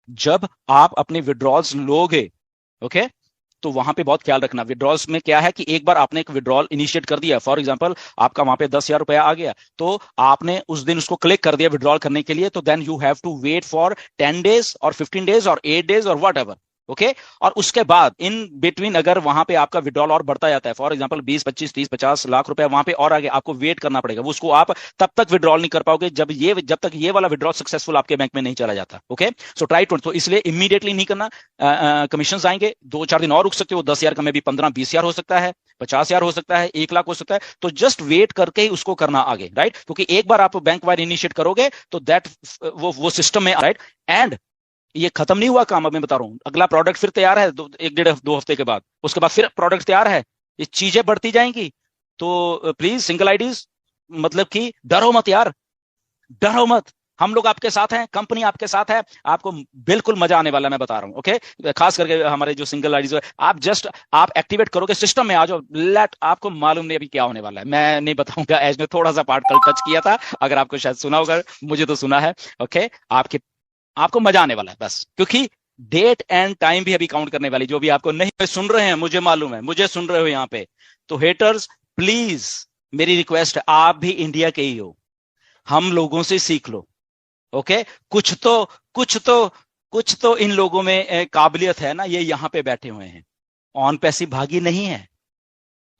जब आप अपने विड्रॉल्स लोगे, ओके, तो वहां पे बहुत ख्याल रखना। विड्रॉल्स में क्या है कि एक बार आपने एक विड्रॉल इनिशिएट कर दिया, फॉर एग्जांपल आपका वहां पे 10,000 रुपया आ गया, तो आपने उस दिन उसको क्लिक कर दिया विड्रॉल करने के लिए, तो then you have to wait for 10 days और 15 डेज और 8 डेज और वट एवर, ओके। और उसके बाद इन बिटवीन अगर वहां पे आपका विड्रॉल और बढ़ता जाता है, फॉर एग्जांपल 20, 25, 30, 50 लाख रुपया वहां पे और आगे, आपको वेट करना पड़ेगा। वो उसको आप तब तक विड्रॉल नहीं कर पाओगे जब तक ये वाला विड्रॉल सक्सेसफुल आपके बैंक में नहीं चला जाता, ओके। सो ट्राई टू, तो इसलिए इमीडिएटली नहीं करना। कमीशन आएंगे, 2-4 दिन और रुक सकते हो, 10,000 का में भी 15-20,000 हो सकता है, 50,000 हो सकता है, 1 लाख हो सकता है। तो जस्ट वेट करके ही उसको करना आगे, राइट। क्योंकि एक बार आप बैंक वाइड इनिशिएट करोगे तो दैट वो सिस्टम में, राइट। एंड ये खत्म नहीं हुआ काम, अब मैं बता रहा हूं, अगला प्रोडक्ट फिर तैयार है 1 डेढ़ 2 हफ्ते के बाद, उसके बाद फिर प्रोडक्ट तैयार है, ये चीजें बढ़ती जाएंगी। तो प्लीज सिंगल आईडीज, मतलब कि डरो मत यार, डरो मत। हम लोग आपके साथ हैं, कंपनी आपके साथ है, आपको बिल्कुल मजा आने वाला है, मैं बता रहा हूं, ओके। खास करके हमारे जो सिंगल आईडीज, आप जस्ट आप एक्टिवेट करोगे सिस्टम में आ जाओ, लेट आपको मालूम नहीं अभी क्या होने वाला है, मैं नहीं बताऊंगा। एज ने थोड़ा सा पार्ट कल टच किया था, अगर आपको शायद सुना होगा, मुझे तो सुना है, ओके। आपके आपको मजा आने वाला है बस, क्योंकि डेट एंड टाइम भी अभी काउंट करने वाली, जो भी आपको नहीं सुन रहे हैं, मुझे मालूम है, मुझे सुन रहे हो यहाँ पे, तो हेटर्स प्लीज, मेरी रिक्वेस्ट है, आप भी इंडिया के ही हो, हम लोगों से सीख लो, ओके। कुछ तो कुछ तो कुछ तो इन लोगों में काबिलियत है ना, ये यहाँ पे बैठे हुए हैं, ऑन पैसी भागी नहीं है।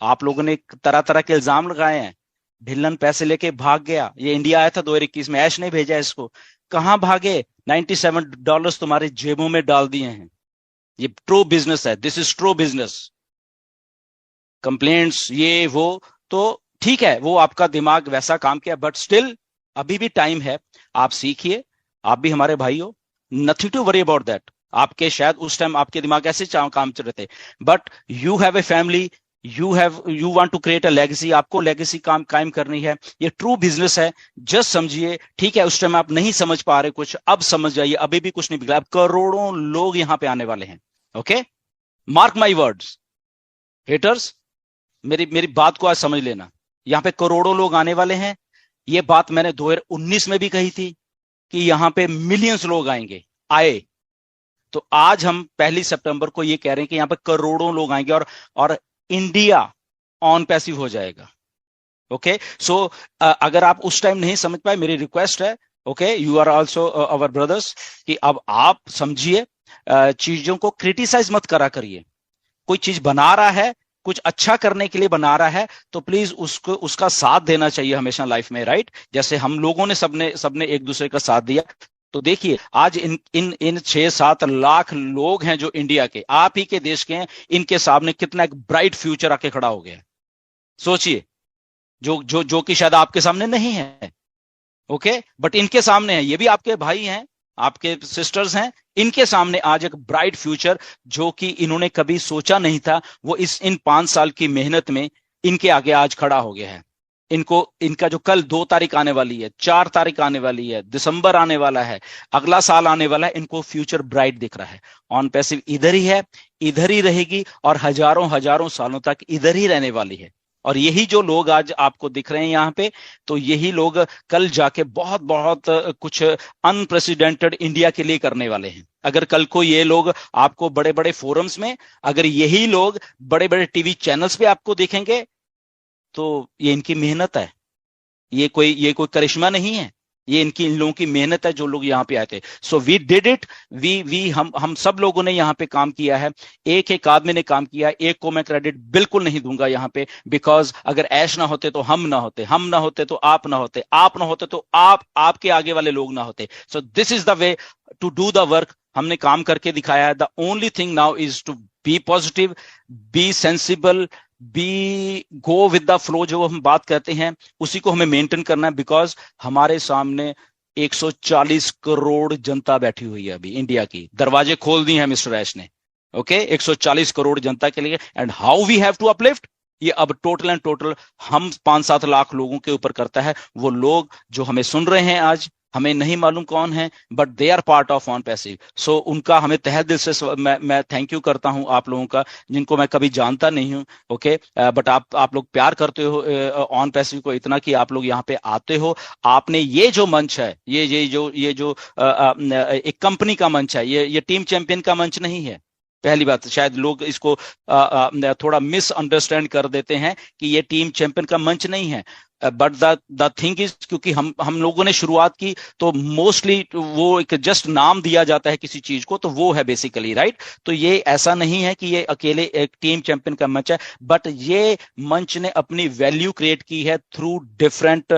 आप लोगों ने तरह तरह के इल्जाम लगाए हैं, ढिल्लन पैसे लेके भाग गया, ये इंडिया आया था 2021 में, ऐश नहीं भेजा इसको, कहां भागे, $97 तुम्हारे जेबों में डाल दिए हैं। ये ट्रू बिजनेस है, this is true business. Complaints ये वो, तो ठीक है, वो आपका दिमाग वैसा काम किया, बट स्टिल अभी भी टाइम है, आप सीखिए, आप भी हमारे भाई हो, nothing to worry about that. आपके शायद उस टाइम आपके दिमाग ऐसे काम चल रहे थे, but you have a family, you want to create a legacy, आपको लेगेसी काम कायम करनी है, ये ट्रू बिजनेस है। जस्ट समझिए, ठीक है, उस टाइम आप नहीं समझ पा रहे कुछ, अब समझ जाइए, अभी भी कुछ नहीं बिगड़ा, अब करोड़ों लोग यहां पे आने वाले हैं, okay. Mark my words, haters, मेरी मेरी बात को आज समझ लेना, यहां पे करोड़ों लोग आने वाले हैं। ये बात मैंने 2019 में भी कही थी कि यहां पे मिलियंस लोग आएंगे, आए। तो आज हम 1 सितंबर को ये कह रहे हैं कि यहां पे करोड़ों लोग आएंगे, और इंडिया ऑन पैसिव हो जाएगा, ओके। सो अगर आप उस टाइम नहीं समझ पाए, मेरी रिक्वेस्ट है, okay, you are also our brothers, कि अब आप समझिए, चीजों को क्रिटिसाइज मत करा करिए। कोई चीज बना रहा है, कुछ अच्छा करने के लिए बना रहा है, तो प्लीज उसको उसका साथ देना चाहिए हमेशा लाइफ में, राइट। जैसे हम लोगों ने सबने सबने एक दूसरे का साथ दिया। तो देखिए, आज इन इन इन 6-7 लाख लोग हैं जो इंडिया के, आप ही के देश के हैं, इनके सामने कितना एक ब्राइट फ्यूचर आके खड़ा हो गया, सोचिए। जो जो जो कि शायद आपके सामने नहीं है, ओके, बट इनके सामने है, ये भी आपके भाई हैं, आपके सिस्टर्स हैं, इनके सामने आज एक ब्राइट फ्यूचर, जो कि इन्होंने कभी सोचा नहीं था, वो इन 5 साल की मेहनत में इनके आगे आज खड़ा हो गया है। इनको, इनका जो कल 2 तारीख आने वाली है, 4 तारीख आने वाली है, दिसंबर आने वाला है, अगला साल आने वाला है, इनको फ्यूचर ब्राइट दिख रहा है। ऑन पैसिव इधर ही है, इधर ही रहेगी, और हजारों हजारों सालों तक इधर ही रहने वाली है। और यही जो लोग आज आपको दिख रहे हैं यहाँ पे, तो यही लोग कल जाके बहुत बहुत कुछ अनप्रेसिडेंटेड इंडिया के लिए करने वाले हैं। अगर कल को ये लोग आपको बड़े बड़े फोरम्स में, अगर यही लोग बड़े बड़े टीवी चैनल्स पे आपको देखेंगे, तो ये इनकी मेहनत है, ये कोई करिश्मा नहीं है, ये इन लोगों की मेहनत है, जो लोग यहाँ पे आए थे। So we did it, we हम सब लोगों ने यहाँ पे काम किया है, एक एक आदमी ने काम किया, एक को मैं क्रेडिट बिल्कुल नहीं दूंगा यहाँ पे, बिकॉज अगर ऐश ना होते तो हम ना होते, हम ना होते तो आप ना होते, आप ना होते तो आपके आगे वाले लोग ना होते। So this is the way to do the work, हमने काम करके दिखाया है। The only thing now is to be positive, be sensible, be go with the flow, जो हम बात करते हैं उसी को हमें मेंटेन करना है, बिकॉज हमारे सामने 140 करोड़ जनता बैठी हुई है अभी इंडिया की, दरवाजे खोल दिए हैं मिस्टर ऐश ने, ओके, 140 करोड़ जनता के लिए। And how we have to uplift, ये अब टोटल एंड टोटल हम 5-7 लाख लोगों के ऊपर करता है। वो लोग जो हमें सुन रहे हैं आज, हमें नहीं मालूम कौन है, but they are part of on passive. So उनका हमें तहे दिल से मैं थैंक यू करता हूं आप लोगों का, जिनको मैं कभी जानता नहीं हूं। ओके, बट आप लोग प्यार करते हो ऑन पैसिव को इतना कि आप लोग यहाँ पे आते हो। आपने ये जो मंच है, ये जो एक कंपनी का मंच है, ये टीम चैंपियन का मंच नहीं है। पहली बात, शायद लोग इसको थोड़ा मिसअंडरस्टैंड कर देते हैं कि ये टीम चैंपियन का मंच नहीं है। बट द थिंग इज, क्योंकि हम लोगों ने शुरुआत की तो मोस्टली वो एक जस्ट नाम दिया जाता है किसी चीज को, तो वो है बेसिकली राइट। तो ये ऐसा नहीं है कि ये अकेले एक टीम चैंपियन का मंच है, बट ये मंच ने अपनी वैल्यू क्रिएट की है through different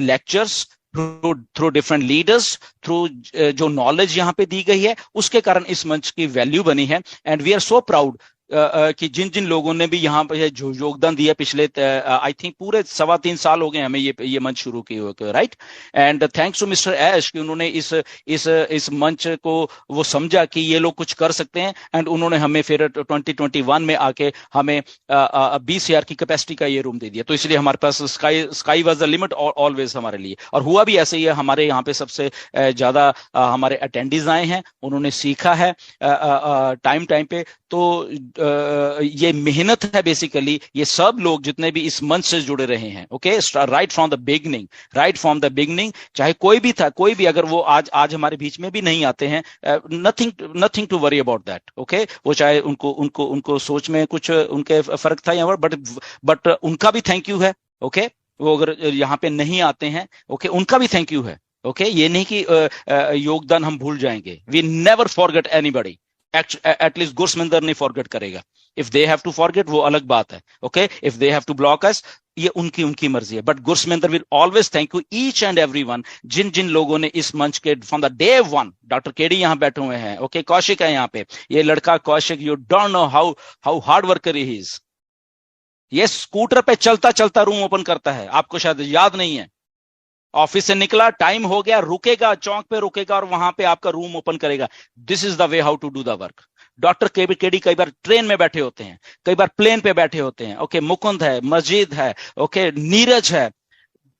lectures, through different leaders, through जो नॉलेज यहाँ पे दी गई है, उसके कारण इस मंच की वैल्यू बनी है। And we are so proud कि जिन जिन लोगों ने भी यहाँ पे जो योगदान दिया पिछले आई थिंक पूरे 3.25 साल हो गए हमें ये मंच शुरू किए हुए, right. And thanks to mister Ash कि उन्होंने इस मंच को वो समझा कि ये लोग कुछ कर सकते हैं, एंड उन्होंने हमें फिर 2021 में आके हमें 20,000 की कैपेसिटी का ये रूम दे दिया। तो इसलिए हमारे पास sky was the limit always हमारे लिए, और हुआ भी ऐसे ही है। हमारे यहाँ पे सबसे ज्यादा हमारे अटेंडीज आए हैं, उन्होंने सीखा है टाइम पे। तो ये मेहनत है बेसिकली, ये सब लोग जितने भी इस मंच से जुड़े रहे हैं, okay, right from the beginning, चाहे कोई भी था, कोई भी, अगर वो आज हमारे बीच में भी नहीं आते हैं, nothing to worry about that, okay. वो चाहे उनको सोच में कुछ उनके फर्क था, या बट उनका भी थैंक यू है, ओके। वो अगर यहाँ पे नहीं आते हैं, ओके, उनका भी थैंक यू है, ओके। ये नहीं कि योगदान हम भूल जाएंगे, we never forget anybody, at least Gursaminder नहीं फॉरगेट करेगा। If they have to forget वो अलग बात है, okay. If they have to block us, ये उनकी मर्जी है, but Gursaminder will always thank you each and everyone, जिन जिन लोगों ने इस मंच के from the day one, doctor KD यहाँ बैठे हुए हैं, ओके, कौशिक है यहाँ पे, ये लड़का Kaushik, you don't know how hard worker he is. ये स्कूटर पे चलता चलता रूम ओपन करता है, आपको शायद याद नहीं है। ऑफिस से निकला, टाइम हो गया, रुकेगा, चौक पे रुकेगा और वहां पे आपका रूम ओपन करेगा। This is the way how to do the work. Doctor KD कई बार ट्रेन में बैठे होते हैं, कई बार प्लेन पे बैठे होते हैं, ओके। मुकुंद है, मजीद है, ओके, नीरज है,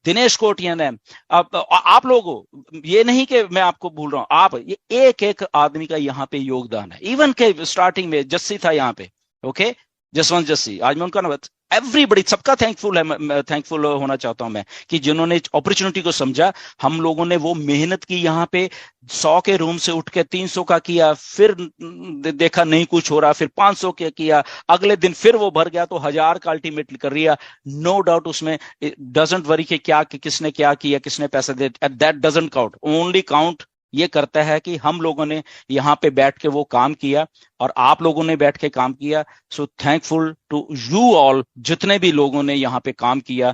दिनेश कोटियन है। अब आप लोगों, ये नहीं कि मैं आपको भूल रहा हूं, आप ये एक एक आदमी का यहाँ पे योगदान है। इवन के स्टार्टिंग में जस्सी था यहाँ पे, ओके, जसवंत जस्सी, आज मैं उनका नाम, एवरीबडी, सबका थैंकफुल है, थैंकफुल होना चाहता हूं मैं कि जिन्होंने अपॉर्चुनिटी को समझा। हम लोगों ने वो मेहनत की, यहाँ पे 100 के रूम से उठ के 300 का किया, फिर देखा नहीं कुछ हो रहा, फिर 500 का किया, अगले दिन फिर वो भर गया तो 1000 का अल्टीमेटली कर लिया। नो डाउट उसमें डजंट वरी कि किसने क्या किया, किसने पैसे दे, that doesn't count, only count ये करता है कि हम लोगों ने यहाँ पे बैठ के वो काम किया, और आप लोगों ने बैठ के काम किया। So thankful to you all, जितने भी लोगों ने यहाँ पे काम किया।